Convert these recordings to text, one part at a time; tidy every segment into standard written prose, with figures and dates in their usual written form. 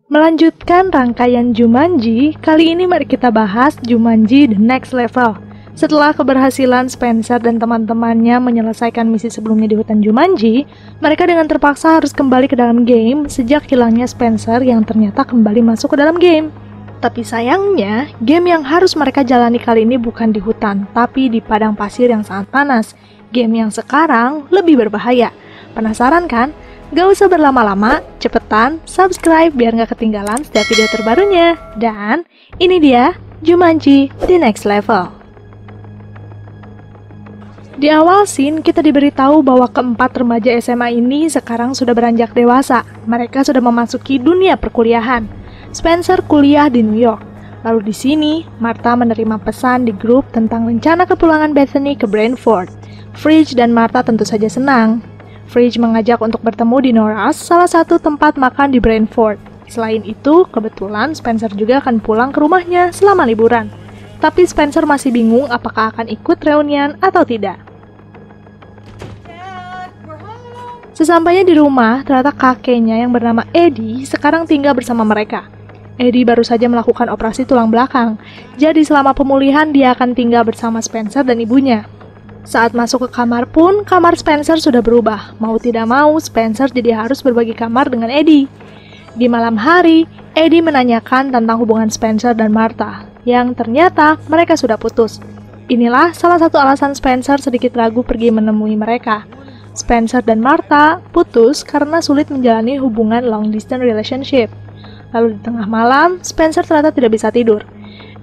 Melanjutkan rangkaian Jumanji, kali ini mari kita bahas Jumanji The Next Level. Setelah keberhasilan Spencer dan teman-temannya menyelesaikan misi sebelumnya di hutan Jumanji, mereka dengan terpaksa harus kembali ke dalam game sejak hilangnya Spencer yang ternyata kembali masuk ke dalam game. Tapi sayangnya, game yang harus mereka jalani kali ini bukan di hutan, tapi di padang pasir yang sangat panas. Game yang sekarang lebih berbahaya. Penasaran kan? Gak usah berlama-lama, cepetan subscribe biar gak ketinggalan setiap video terbarunya. Dan ini dia Jumanji The Next Level. Di awal scene, kita diberitahu bahwa keempat remaja SMA ini sekarang sudah beranjak dewasa. Mereka sudah memasuki dunia perkuliahan. Spencer kuliah di New York. Lalu di sini, Martha menerima pesan di grup tentang rencana kepulangan Bethany ke Brantford. Fridge dan Martha tentu saja senang. Fridge mengajak untuk bertemu di Nora's, salah satu tempat makan di Brantford. Selain itu, kebetulan Spencer juga akan pulang ke rumahnya selama liburan. Tapi Spencer masih bingung apakah akan ikut reunian atau tidak. Sesampainya di rumah, ternyata kakeknya yang bernama Eddie sekarang tinggal bersama mereka. Eddie baru saja melakukan operasi tulang belakang, jadi selama pemulihan dia akan tinggal bersama Spencer dan ibunya. Saat masuk ke kamar pun, kamar Spencer sudah berubah. Mau tidak mau, Spencer jadi harus berbagi kamar dengan Eddie. Di malam hari, Eddie menanyakan tentang hubungan Spencer dan Martha, yang ternyata mereka sudah putus. Inilah salah satu alasan Spencer sedikit ragu pergi menemui mereka. Spencer dan Martha putus karena sulit menjalani hubungan long distance relationship. Lalu di tengah malam, Spencer ternyata tidak bisa tidur.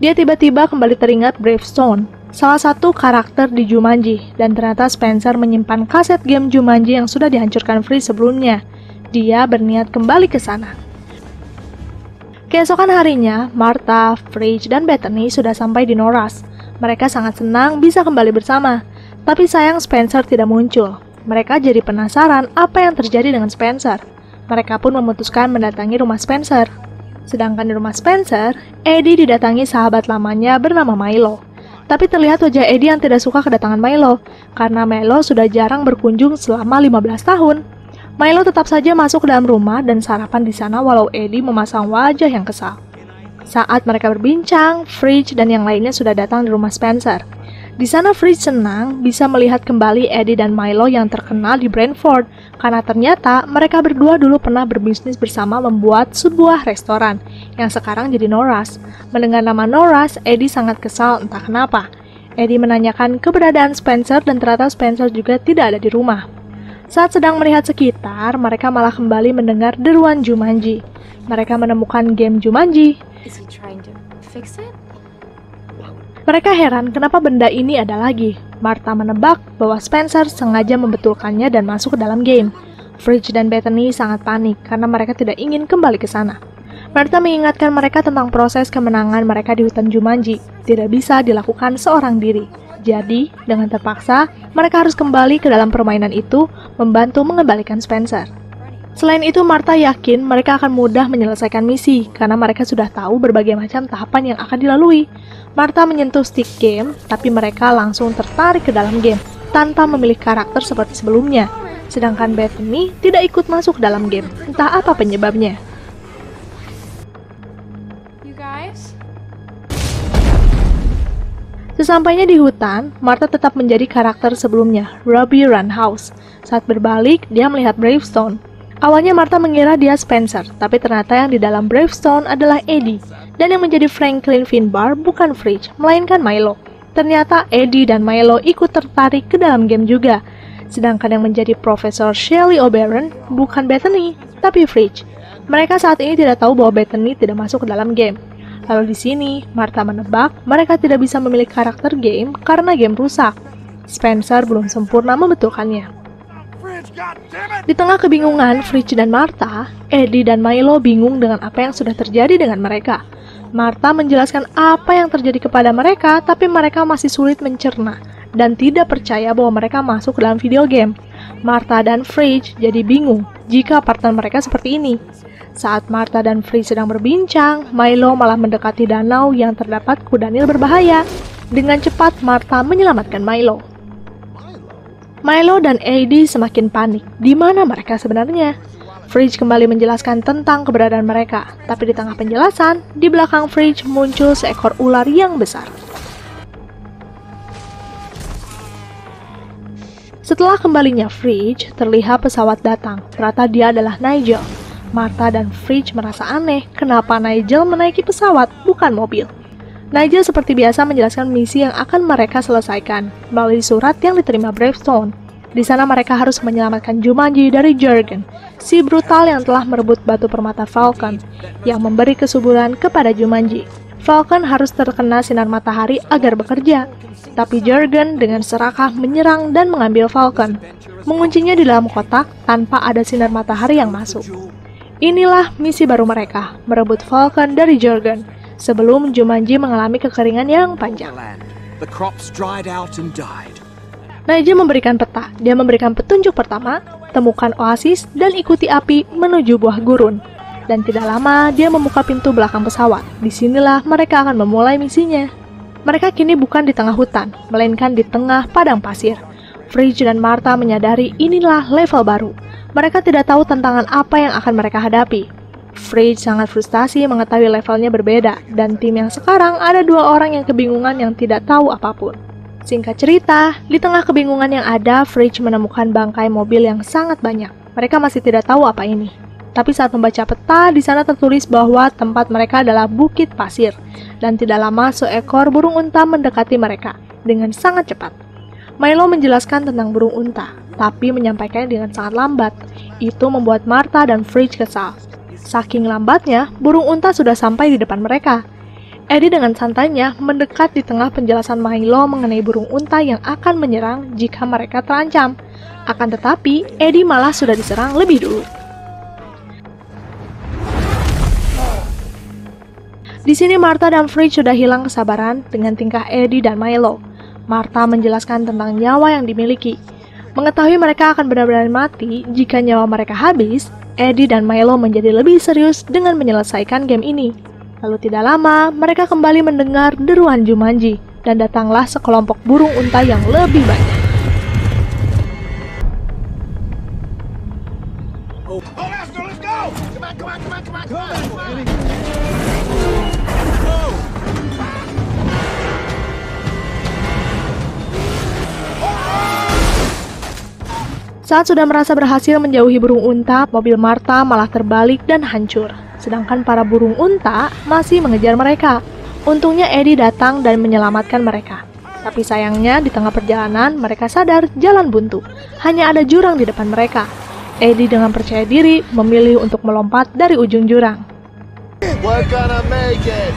Dia tiba-tiba kembali teringat Bravestone, salah satu karakter di Jumanji, dan ternyata Spencer menyimpan kaset game Jumanji yang sudah dihancurkan Fridge sebelumnya. Dia berniat kembali ke sana. Keesokan harinya, Martha, Fridge, dan Bethany sudah sampai di Nora's. Mereka sangat senang bisa kembali bersama, tapi sayang Spencer tidak muncul. Mereka jadi penasaran apa yang terjadi dengan Spencer. Mereka pun memutuskan mendatangi rumah Spencer. Sedangkan di rumah Spencer, Eddie didatangi sahabat lamanya bernama Milo. Tapi terlihat wajah Eddie yang tidak suka kedatangan Milo, karena Milo sudah jarang berkunjung selama 15 tahun. Milo tetap saja masuk ke dalam rumah dan sarapan di sana walau Eddie memasang wajah yang kesal. Saat mereka berbincang, Fridge dan yang lainnya sudah datang di rumah Spencer. Di sana Fridge senang bisa melihat kembali Eddie dan Milo yang terkenal di Brantford, karena ternyata mereka berdua dulu pernah berbisnis bersama membuat sebuah restoran, yang sekarang jadi Nora's. Mendengar nama Nora's, Eddie sangat kesal entah kenapa. Eddie menanyakan keberadaan Spencer dan ternyata Spencer juga tidak ada di rumah. Saat sedang melihat sekitar, mereka malah kembali mendengar deruan Jumanji. Mereka menemukan game Jumanji. Mereka heran kenapa benda ini ada lagi. Martha menebak bahwa Spencer sengaja membetulkannya dan masuk ke dalam game. Fridge dan Bethany sangat panik karena mereka tidak ingin kembali ke sana. Martha mengingatkan mereka tentang proses kemenangan mereka di hutan Jumanji. Tidak bisa dilakukan seorang diri. Jadi, dengan terpaksa, mereka harus kembali ke dalam permainan itu, membantu mengembalikan Spencer. Selain itu, Martha yakin mereka akan mudah menyelesaikan misi, karena mereka sudah tahu berbagai macam tahapan yang akan dilalui. Martha menyentuh stick game, tapi mereka langsung tertarik ke dalam game, tanpa memilih karakter seperti sebelumnya. Sedangkan Bethany tidak ikut masuk dalam game, entah apa penyebabnya. Sesampainya di hutan, Martha tetap menjadi karakter sebelumnya, Robbie Runhouse. Saat berbalik, dia melihat Bravestone. Awalnya Martha mengira dia Spencer, tapi ternyata yang di dalam Bravestone adalah Eddie. Dan yang menjadi Franklin Finbar bukan Fridge, melainkan Milo. Ternyata Eddie dan Milo ikut tertarik ke dalam game juga. Sedangkan yang menjadi Profesor Shelley Oberon bukan Bethany, tapi Fridge. Mereka saat ini tidak tahu bahwa Bethany tidak masuk ke dalam game. Lalu di sini, Martha menebak mereka tidak bisa memilih karakter game karena game rusak. Spencer belum sempurna membetulkannya. Di tengah kebingungan Fridge dan Martha, Eddie dan Milo bingung dengan apa yang sudah terjadi dengan mereka. Martha menjelaskan apa yang terjadi kepada mereka, tapi mereka masih sulit mencerna dan tidak percaya bahwa mereka masuk ke dalam video game. Martha dan Fridge jadi bingung jika partner mereka seperti ini. Saat Martha dan Fridge sedang berbincang, Milo malah mendekati danau yang terdapat kuda Nil berbahaya. Dengan cepat, Martha menyelamatkan Milo. Milo dan Eddie semakin panik. Di mana mereka sebenarnya? Fridge kembali menjelaskan tentang keberadaan mereka, tapi di tengah penjelasan, di belakang Fridge muncul seekor ular yang besar. Setelah kembalinya Fridge, terlihat pesawat datang. Ternyata dia adalah Nigel. Martha dan Fridge merasa aneh, kenapa Nigel menaiki pesawat, bukan mobil. Nigel seperti biasa menjelaskan misi yang akan mereka selesaikan melalui surat yang diterima Bravestone. Di sana mereka harus menyelamatkan Jumanji dari Jurgen, si brutal yang telah merebut batu permata Falcon, yang memberi kesuburan kepada Jumanji. Falcon harus terkena sinar matahari agar bekerja, tapi Jurgen dengan serakah menyerang dan mengambil Falcon, menguncinya di dalam kotak tanpa ada sinar matahari yang masuk. Inilah misi baru mereka, merebut Falcon dari Jurgen, sebelum Jumanji mengalami kekeringan yang panjang. Nigel memberikan peta. Dia memberikan petunjuk pertama, temukan oasis dan ikuti api menuju buah gurun. Dan tidak lama, dia membuka pintu belakang pesawat. Disinilah mereka akan memulai misinya. Mereka kini bukan di tengah hutan, melainkan di tengah padang pasir. Fridge dan Martha menyadari inilah level baru. Mereka tidak tahu tantangan apa yang akan mereka hadapi. Fridge sangat frustasi mengetahui levelnya berbeda, dan tim yang sekarang ada 2 orang yang kebingungan yang tidak tahu apapun. Singkat cerita, di tengah kebingungan yang ada, Fridge menemukan bangkai mobil yang sangat banyak. Mereka masih tidak tahu apa ini. Tapi saat membaca peta, di sana tertulis bahwa tempat mereka adalah bukit pasir, dan tidak lama seekor burung unta mendekati mereka dengan sangat cepat. Milo menjelaskan tentang burung unta, tapi menyampaikannya dengan sangat lambat. Itu membuat Martha dan Fridge kesal. Saking lambatnya, burung unta sudah sampai di depan mereka. Eddie dengan santainya mendekat di tengah penjelasan Milo mengenai burung unta yang akan menyerang jika mereka terancam. Akan tetapi, Eddie malah sudah diserang lebih dulu. Di sini Martha dan Fridge sudah hilang kesabaran dengan tingkah Eddie dan Milo. Martha menjelaskan tentang nyawa yang dimiliki. Mengetahui mereka akan benar-benar mati jika nyawa mereka habis, Eddie dan Milo menjadi lebih serius dengan menyelesaikan game ini. Lalu tidak lama, mereka kembali mendengar deruan Jumanji, dan datanglah sekelompok burung unta yang lebih banyak. Saat sudah merasa berhasil menjauhi burung unta, mobil Martha malah terbalik dan hancur. Sedangkan para burung unta masih mengejar mereka. Untungnya Eddie datang dan menyelamatkan mereka. Tapi sayangnya di tengah perjalanan mereka sadar jalan buntu. Hanya ada jurang di depan mereka. Eddie dengan percaya diri memilih untuk melompat dari ujung jurang. We're gonna make it.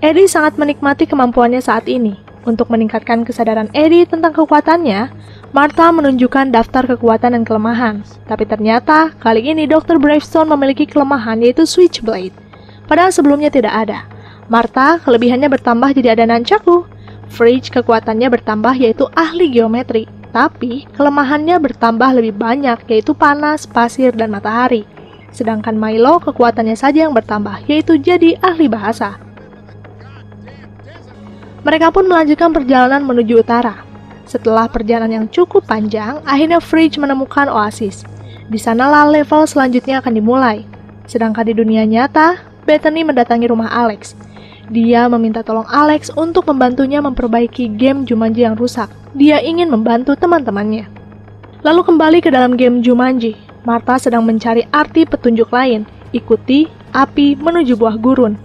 Eddie sangat menikmati kemampuannya saat ini. Untuk meningkatkan kesadaran Eddie tentang kekuatannya, Martha menunjukkan daftar kekuatan dan kelemahan. Tapi ternyata, kali ini Dr. Bravestone memiliki kelemahan yaitu Switchblade. Padahal sebelumnya tidak ada. Martha, kelebihannya bertambah jadi ada nunchaku. Fridge, kekuatannya bertambah yaitu ahli geometri. Tapi, kelemahannya bertambah lebih banyak yaitu panas, pasir, dan matahari. Sedangkan Milo, kekuatannya saja yang bertambah yaitu jadi ahli bahasa. Mereka pun melanjutkan perjalanan menuju utara. Setelah perjalanan yang cukup panjang, akhirnya Fridge menemukan oasis. Di sanalah level selanjutnya akan dimulai. Sedangkan di dunia nyata, Bethany mendatangi rumah Alex. Dia meminta tolong Alex untuk membantunya memperbaiki game Jumanji yang rusak. Dia ingin membantu teman-temannya. Lalu kembali ke dalam game Jumanji. Martha sedang mencari arti petunjuk lain. Ikuti api menuju buah gurun.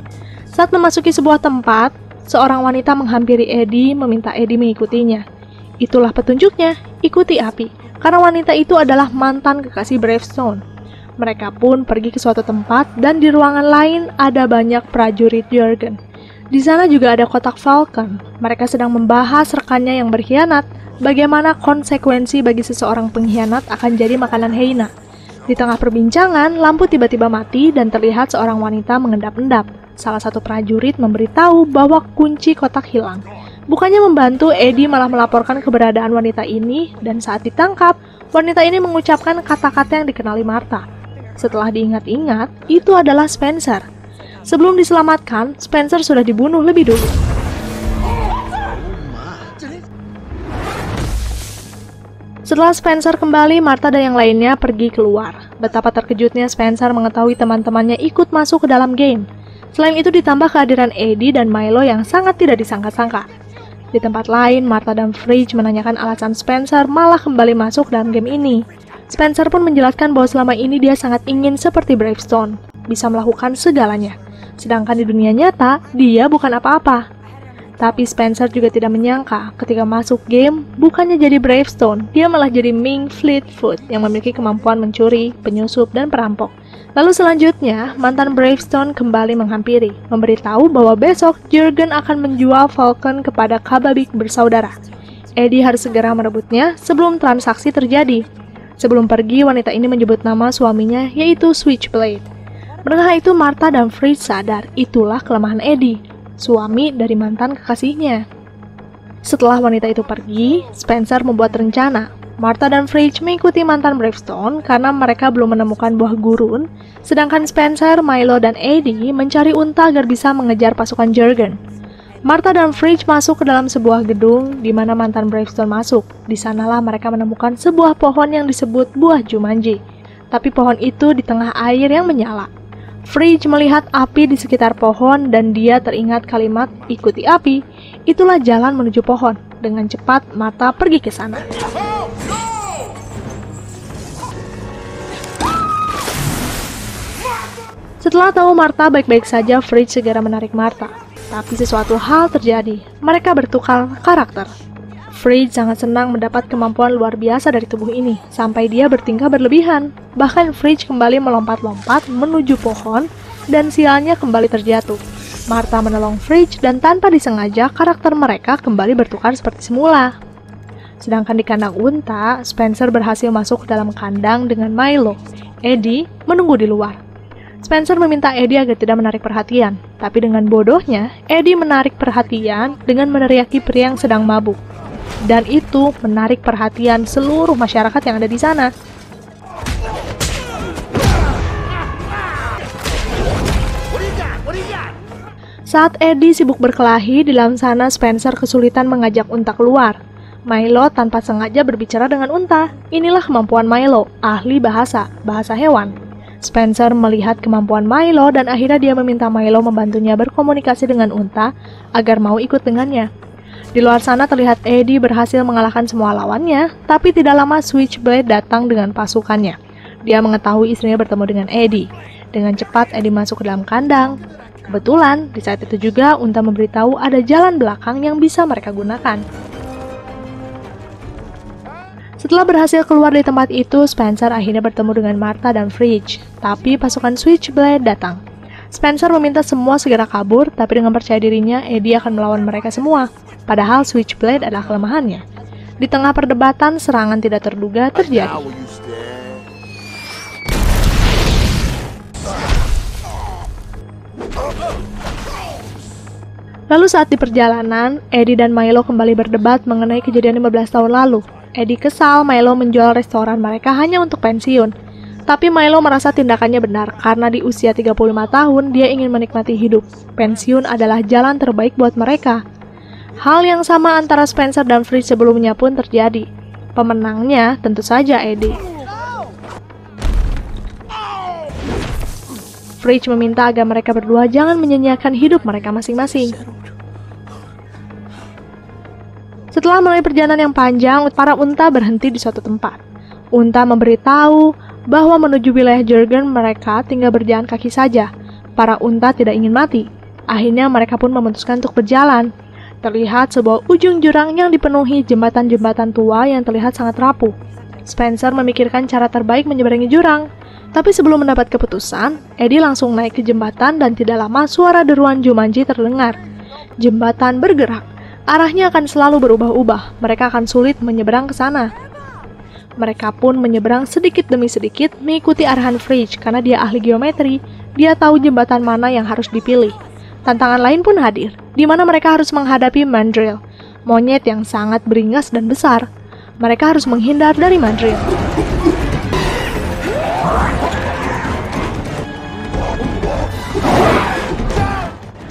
Saat memasuki sebuah tempat, seorang wanita menghampiri Eddie meminta Eddie mengikutinya. Itulah petunjuknya, ikuti api. Karena wanita itu adalah mantan kekasih Bravestone. Mereka pun pergi ke suatu tempat dan di ruangan lain ada banyak prajurit Jurgen. Di sana juga ada kotak Falcon. Mereka sedang membahas rekannya yang berkhianat. Bagaimana konsekuensi bagi seseorang pengkhianat akan jadi makanan hyena. Di tengah perbincangan, lampu tiba-tiba mati dan terlihat seorang wanita mengendap-endap. Salah satu prajurit memberitahu bahwa kunci kotak hilang. Bukannya membantu, Eddie malah melaporkan keberadaan wanita ini, dan saat ditangkap, wanita ini mengucapkan kata-kata yang dikenali Martha. Setelah diingat-ingat, itu adalah Spencer. Sebelum diselamatkan, Spencer sudah dibunuh lebih dulu. Setelah Spencer kembali, Martha dan yang lainnya pergi keluar. Betapa terkejutnya Spencer mengetahui teman-temannya ikut masuk ke dalam game. Selain itu ditambah kehadiran Eddie dan Milo yang sangat tidak disangka-sangka. Di tempat lain, Martha dan Fridge menanyakan alasan Spencer malah kembali masuk dalam game ini. Spencer pun menjelaskan bahwa selama ini dia sangat ingin seperti Bravestone, bisa melakukan segalanya. Sedangkan di dunia nyata, dia bukan apa-apa. Tapi Spencer juga tidak menyangka ketika masuk game, bukannya jadi Bravestone, dia malah jadi Ming Fleetfoot yang memiliki kemampuan mencuri, penyusup, dan perampok. Lalu selanjutnya, mantan Bravestone kembali menghampiri, memberitahu bahwa besok Jurgen akan menjual Falcon kepada Kababik bersaudara. Eddie harus segera merebutnya sebelum transaksi terjadi. Sebelum pergi, wanita ini menyebut nama suaminya, yaitu Switchblade. Mendengar itu, Martha dan Fridge sadar itulah kelemahan Eddie, suami dari mantan kekasihnya. Setelah wanita itu pergi, Spencer membuat rencana. Martha dan Fridge mengikuti mantan Bravestone karena mereka belum menemukan buah gurun, sedangkan Spencer, Milo, dan Eddie mencari unta agar bisa mengejar pasukan Jurgen. Martha dan Fridge masuk ke dalam sebuah gedung di mana mantan Bravestone masuk. Di sanalah mereka menemukan sebuah pohon yang disebut buah Jumanji. Tapi pohon itu di tengah air yang menyala. Fridge melihat api di sekitar pohon dan dia teringat kalimat "ikuti api". Itulah jalan menuju pohon. Dengan cepat, Martha pergi ke sana. Setelah tahu Martha baik-baik saja, Fridge segera menarik Martha. Tapi sesuatu hal terjadi. Mereka bertukar karakter. Fridge sangat senang mendapat kemampuan luar biasa dari tubuh ini, sampai dia bertingkah berlebihan. Bahkan Fridge kembali melompat-lompat menuju pohon, dan sialnya kembali terjatuh. Martha menolong Fridge, dan tanpa disengaja karakter mereka kembali bertukar seperti semula. Sedangkan di kandang unta, Spencer berhasil masuk ke dalam kandang dengan Milo. Eddie menunggu di luar. Spencer meminta Eddie agar tidak menarik perhatian, tapi dengan bodohnya, Eddie menarik perhatian dengan meneriaki pria yang sedang mabuk. Dan itu menarik perhatian seluruh masyarakat yang ada di sana. Saat Eddie sibuk berkelahi, di dalam sana Spencer kesulitan mengajak unta keluar. Milo tanpa sengaja berbicara dengan unta. Inilah kemampuan Milo, ahli bahasa hewan. Spencer melihat kemampuan Milo dan akhirnya dia meminta Milo membantunya berkomunikasi dengan unta agar mau ikut dengannya. Di luar sana terlihat Eddie berhasil mengalahkan semua lawannya, tapi tidak lama Switchblade datang dengan pasukannya. Dia mengetahui istrinya bertemu dengan Eddie. Dengan cepat Eddie masuk ke dalam kandang. Kebetulan, di saat itu juga unta memberitahu ada jalan belakang yang bisa mereka gunakan. Setelah berhasil keluar dari tempat itu, Spencer akhirnya bertemu dengan Martha dan Fridge. Tapi pasukan Switchblade datang. Spencer meminta semua segera kabur, tapi dengan percaya dirinya, Eddie akan melawan mereka semua. Padahal Switchblade adalah kelemahannya. Di tengah perdebatan, serangan tidak terduga terjadi. Lalu saat di perjalanan, Eddie dan Milo kembali berdebat mengenai kejadian 15 tahun lalu. Eddie kesal Milo menjual restoran mereka hanya untuk pensiun. Tapi Milo merasa tindakannya benar karena di usia 35 tahun dia ingin menikmati hidup. Pensiun adalah jalan terbaik buat mereka. Hal yang sama antara Spencer dan Fridge sebelumnya pun terjadi. Pemenangnya tentu saja Eddie. Fridge meminta agar mereka berdua jangan menyanyiakan hidup mereka masing-masing. Setelah melalui perjalanan yang panjang, para unta berhenti di suatu tempat. Unta memberitahu bahwa menuju wilayah Jurgen mereka tinggal berjalan kaki saja. Para unta tidak ingin mati. Akhirnya mereka pun memutuskan untuk berjalan. Terlihat sebuah ujung jurang yang dipenuhi jembatan-jembatan tua yang terlihat sangat rapuh. Spencer memikirkan cara terbaik menyeberangi jurang. Tapi sebelum mendapat keputusan, Eddie langsung naik ke jembatan dan tidak lama suara deruan Jumanji terdengar. Jembatan bergerak. Arahnya akan selalu berubah-ubah. Mereka akan sulit menyeberang ke sana. Mereka pun menyeberang sedikit demi sedikit mengikuti arahan Fridge karena dia ahli geometri. Dia tahu jembatan mana yang harus dipilih. Tantangan lain pun hadir, di mana mereka harus menghadapi Mandrill, monyet yang sangat beringas dan besar. Mereka harus menghindar dari Mandrill.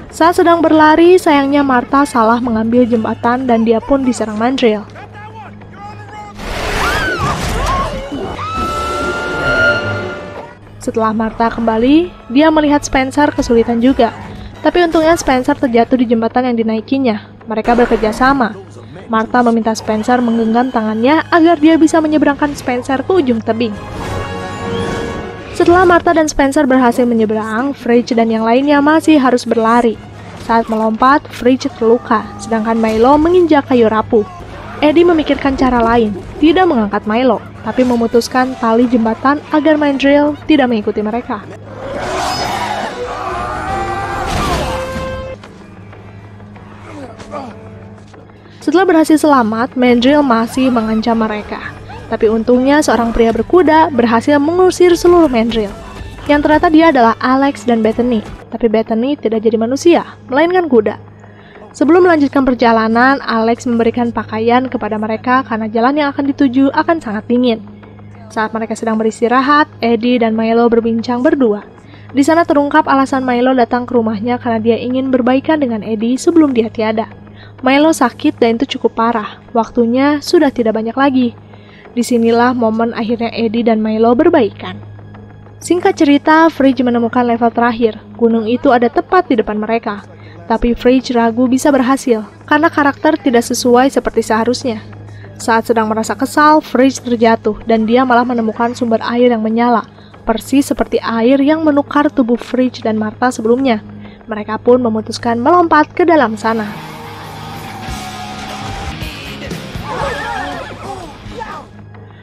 Saat sedang berlari, sayangnya Martha salah mengambil jembatan dan dia pun diserang Mandrill. Setelah Martha kembali, dia melihat Spencer kesulitan juga. Tapi untungnya Spencer terjatuh di jembatan yang dinaikinya. Mereka bekerja sama. Martha meminta Spencer menggenggam tangannya agar dia bisa menyeberangkan Spencer ke ujung tebing. Setelah Martha dan Spencer berhasil menyeberang, Fridge dan yang lainnya masih harus berlari. Saat melompat, Fridge terluka, sedangkan Milo menginjak kayu rapuh. Eddie memikirkan cara lain, tidak mengangkat Milo, tapi memutuskan tali jembatan agar Mandrill tidak mengikuti mereka. Setelah berhasil selamat, Mandrill masih mengancam mereka. Tapi untungnya seorang pria berkuda berhasil mengusir seluruh Mandrill. Yang ternyata dia adalah Alex dan Bethany. Tapi Bethany tidak jadi manusia, melainkan kuda. Sebelum melanjutkan perjalanan, Alex memberikan pakaian kepada mereka karena jalan yang akan dituju akan sangat dingin. Saat mereka sedang beristirahat, Eddie dan Milo berbincang berdua. Di sana terungkap alasan Milo datang ke rumahnya karena dia ingin berbaikan dengan Eddie sebelum dia tiada. Milo sakit dan itu cukup parah. Waktunya sudah tidak banyak lagi. Disinilah momen akhirnya Eddie dan Milo berbaikan. Singkat cerita, Fridge menemukan level terakhir. Gunung itu ada tepat di depan mereka. Tapi Fridge ragu bisa berhasil, karena karakter tidak sesuai seperti seharusnya. Saat sedang merasa kesal, Fridge terjatuh, dan dia malah menemukan sumber air yang menyala, persis seperti air yang menukar tubuh Fridge dan Martha sebelumnya. Mereka pun memutuskan melompat ke dalam sana.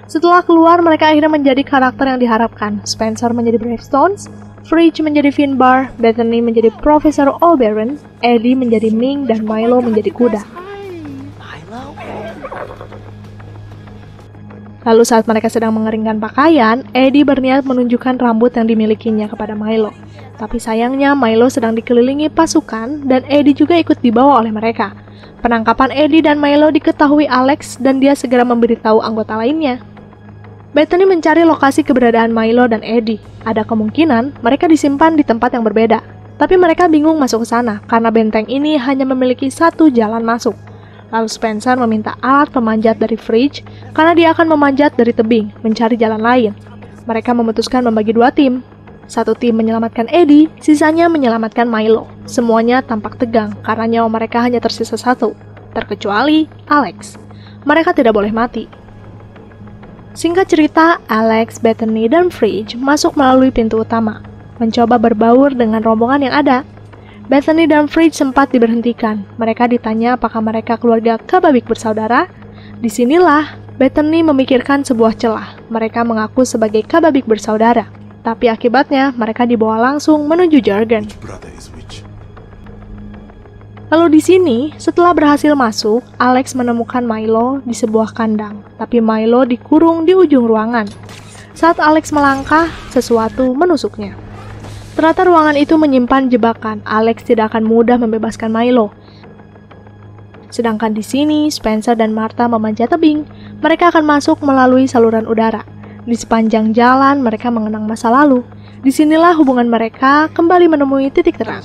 Setelah keluar, mereka akhirnya menjadi karakter yang diharapkan. Spencer menjadi Gravestones, Fridge menjadi Finbar, Bethany menjadi Profesor Oberon, Eddie menjadi Ming, dan Milo menjadi kuda. Lalu saat mereka sedang mengeringkan pakaian, Eddie berniat menunjukkan rambut yang dimilikinya kepada Milo. Tapi sayangnya Milo sedang dikelilingi pasukan dan Eddie juga ikut dibawa oleh mereka. Penangkapan Eddie dan Milo diketahui Alex dan dia segera memberitahu anggota lainnya. Bethany mencari lokasi keberadaan Milo dan Eddie. Ada kemungkinan mereka disimpan di tempat yang berbeda. Tapi mereka bingung masuk ke sana karena benteng ini hanya memiliki satu jalan masuk. Lalu Spencer meminta alat pemanjat dari Fridge karena dia akan memanjat dari tebing, mencari jalan lain. Mereka memutuskan membagi dua tim. Satu tim menyelamatkan Eddie, sisanya menyelamatkan Milo. Semuanya tampak tegang karena nyawa mereka hanya tersisa satu, terkecuali Alex. Mereka tidak boleh mati. Singkat cerita, Alex, Bethany, dan Fridge masuk melalui pintu utama, mencoba berbaur dengan rombongan yang ada. Bethany dan Fridge sempat diberhentikan. Mereka ditanya apakah mereka keluarga Kababik bersaudara. Disinilah Bethany memikirkan sebuah celah. Mereka mengaku sebagai Kababik bersaudara, tapi akibatnya mereka dibawa langsung menuju Jargon. Lalu di sini, setelah berhasil masuk, Alex menemukan Milo di sebuah kandang, tapi Milo dikurung di ujung ruangan. Saat Alex melangkah, sesuatu menusuknya. Ternyata ruangan itu menyimpan jebakan. Alex tidak akan mudah membebaskan Milo. Sedangkan di sini, Spencer dan Martha memanjat tebing. Mereka akan masuk melalui saluran udara. Di sepanjang jalan, mereka mengenang masa lalu. Disinilah hubungan mereka kembali menemui titik terang.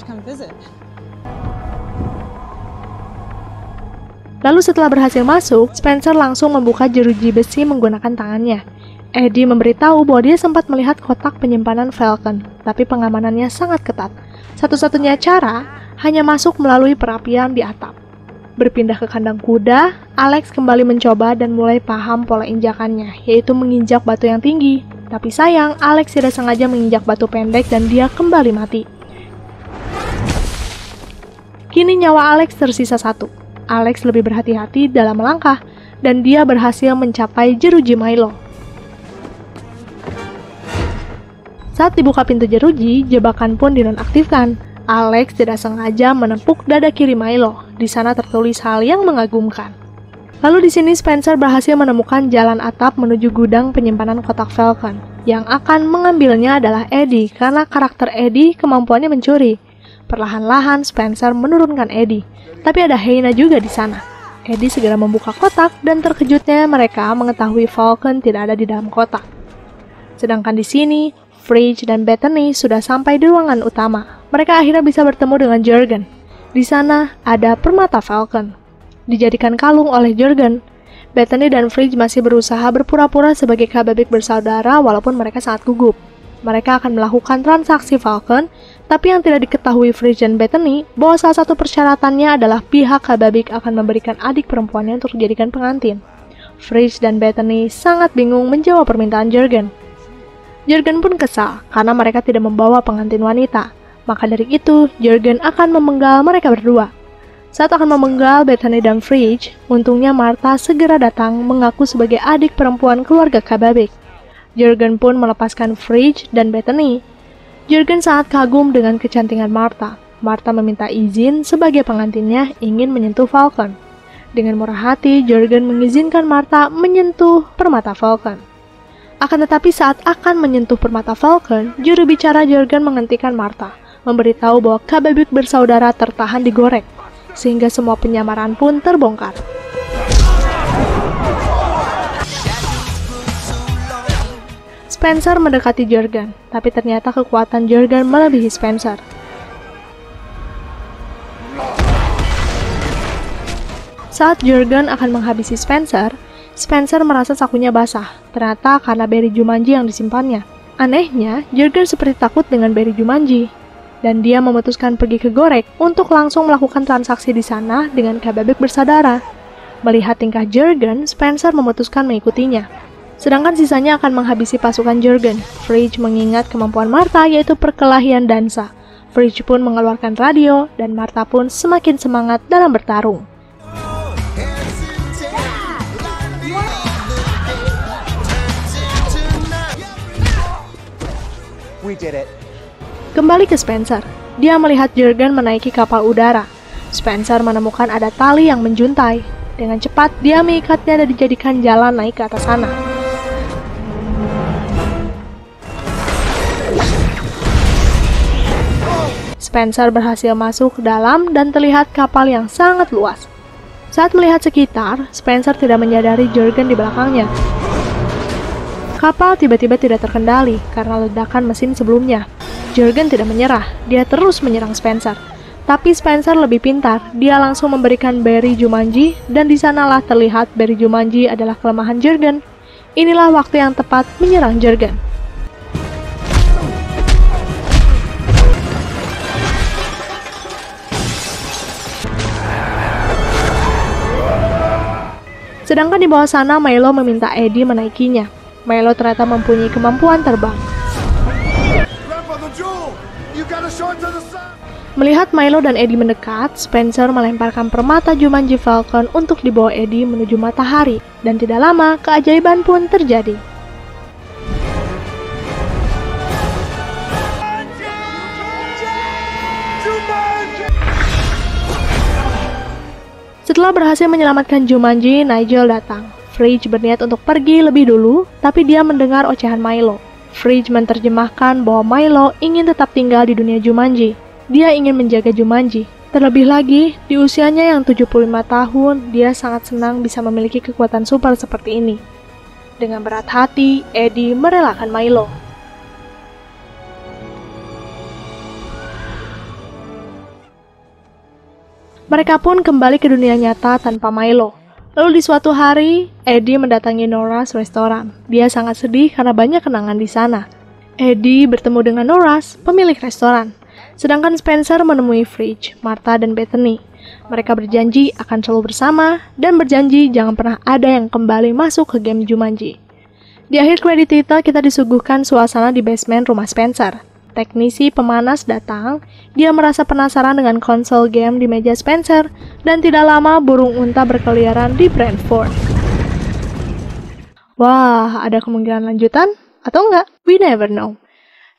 Lalu setelah berhasil masuk, Spencer langsung membuka jeruji besi menggunakan tangannya. Eddie memberitahu bahwa dia sempat melihat kotak penyimpanan Falcon, tapi pengamanannya sangat ketat. Satu-satunya cara hanya masuk melalui perapian di atap. Berpindah ke kandang kuda, Alex kembali mencoba dan mulai paham pola injakannya, yaitu menginjak batu yang tinggi. Tapi sayang, Alex tidak sengaja menginjak batu pendek dan dia kembali mati. Kini nyawa Alex tersisa satu. Alex lebih berhati-hati dalam melangkah, dan dia berhasil mencapai jeruji Milo. Saat dibuka pintu jeruji, jebakan pun dinonaktifkan. Alex tidak sengaja menepuk dada kiri Milo. Di sana tertulis hal yang mengagumkan. Lalu di sini Spencer berhasil menemukan jalan atap menuju gudang penyimpanan kotak Falcon. Yang akan mengambilnya adalah Eddie, karena karakter Eddie kemampuannya mencuri. Perlahan-lahan Spencer menurunkan Eddie. Tapi ada Hyena juga di sana. Eddie segera membuka kotak dan terkejutnya mereka mengetahui Falcon tidak ada di dalam kotak. Sedangkan di sini, Fridge dan Bethany sudah sampai di ruangan utama. Mereka akhirnya bisa bertemu dengan Jargon. Di sana ada permata Falcon. Dijadikan kalung oleh Jargon. Bethany dan Fridge masih berusaha berpura-pura sebagai Kababik bersaudara walaupun mereka sangat gugup. Mereka akan melakukan transaksi Falcon, tapi yang tidak diketahui Fridge dan Bethany bahwa salah satu persyaratannya adalah pihak Kababik akan memberikan adik perempuannya untuk dijadikan pengantin. Fridge dan Bethany sangat bingung menjawab permintaan Jurgen. Jurgen pun kesal karena mereka tidak membawa pengantin wanita. Maka dari itu, Jurgen akan memenggal mereka berdua. Saat akan memenggal Bethany dan Fridge, untungnya Martha segera datang mengaku sebagai adik perempuan keluarga Kababik. Jurgen pun melepaskan Fridge dan Bethany. Jurgen sangat kagum dengan kecantikan Martha. Martha meminta izin sebagai pengantinnya ingin menyentuh Falcon. Dengan murah hati, Jurgen mengizinkan Martha menyentuh permata Falcon. Akan tetapi saat akan menyentuh permata Falcon, juru bicara Jurgen menghentikan Martha, memberitahu bahwa Kababik bersaudara tertahan digorek, sehingga semua penyamaran pun terbongkar. Spencer mendekati Jurgen, tapi ternyata kekuatan Jurgen melebihi Spencer. Saat Jurgen akan menghabisi Spencer, Spencer merasa sakunya basah, ternyata karena beri Jumanji yang disimpannya. Anehnya, Jurgen seperti takut dengan beri Jumanji, dan dia memutuskan pergi ke Gorek untuk langsung melakukan transaksi di sana dengan Kababik bersaudara. Melihat tingkah Jurgen, Spencer memutuskan mengikutinya. Sedangkan sisanya akan menghabisi pasukan Jurgen. Fridge mengingat kemampuan Martha yaitu perkelahian dansa. Fridge pun mengeluarkan radio dan Martha pun semakin semangat dalam bertarung. We did it. Kembali ke Spencer. Dia melihat Jurgen menaiki kapal udara. Spencer menemukan ada tali yang menjuntai. Dengan cepat, dia mengikatnya dan dijadikan jalan naik ke atas sana. Spencer berhasil masuk ke dalam dan terlihat kapal yang sangat luas. Saat melihat sekitar, Spencer tidak menyadari Jurgen di belakangnya. Kapal tiba-tiba tidak terkendali karena ledakan mesin sebelumnya. Jurgen tidak menyerah, dia terus menyerang Spencer. Tapi Spencer lebih pintar, dia langsung memberikan beri Jumanji dan di sanalah terlihat beri Jumanji adalah kelemahan Jurgen. Inilah waktu yang tepat menyerang Jurgen. Sedangkan di bawah sana, Milo meminta Eddie menaikinya. Milo ternyata mempunyai kemampuan terbang. Melihat Milo dan Eddie mendekat, Spencer melemparkan permata Jumanji Falcon untuk dibawa Eddie menuju matahari. Dan tidak lama, keajaiban pun terjadi. Setelah berhasil menyelamatkan Jumanji, Nigel datang. Fridge berniat untuk pergi lebih dulu, tapi dia mendengar ocehan Milo. Fridge menerjemahkan bahwa Milo ingin tetap tinggal di dunia Jumanji. Dia ingin menjaga Jumanji. Terlebih lagi, di usianya yang 75 tahun, dia sangat senang bisa memiliki kekuatan super seperti ini. Dengan berat hati, Eddie merelakan Milo. Mereka pun kembali ke dunia nyata tanpa Milo. Lalu di suatu hari, Eddie mendatangi Nora's restoran. Dia sangat sedih karena banyak kenangan di sana. Eddie bertemu dengan Nora's, pemilik restoran. Sedangkan Spencer menemui Fridge, Martha, dan Bethany. Mereka berjanji akan selalu bersama dan berjanji jangan pernah ada yang kembali masuk ke game Jumanji. Di akhir kredit title kita disuguhkan suasana di basement rumah Spencer. Teknisi pemanas datang, dia merasa penasaran dengan konsol game di meja Spencer, dan tidak lama burung unta berkeliaran di Brentford. Wah, ada kemungkinan lanjutan? Atau enggak? We never know.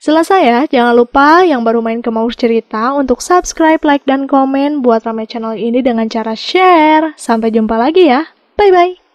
Selesai ya, jangan lupa yang baru main ke Maus Cerita untuk subscribe, like, dan komen buat ramai channel ini dengan cara share. Sampai jumpa lagi ya, bye-bye!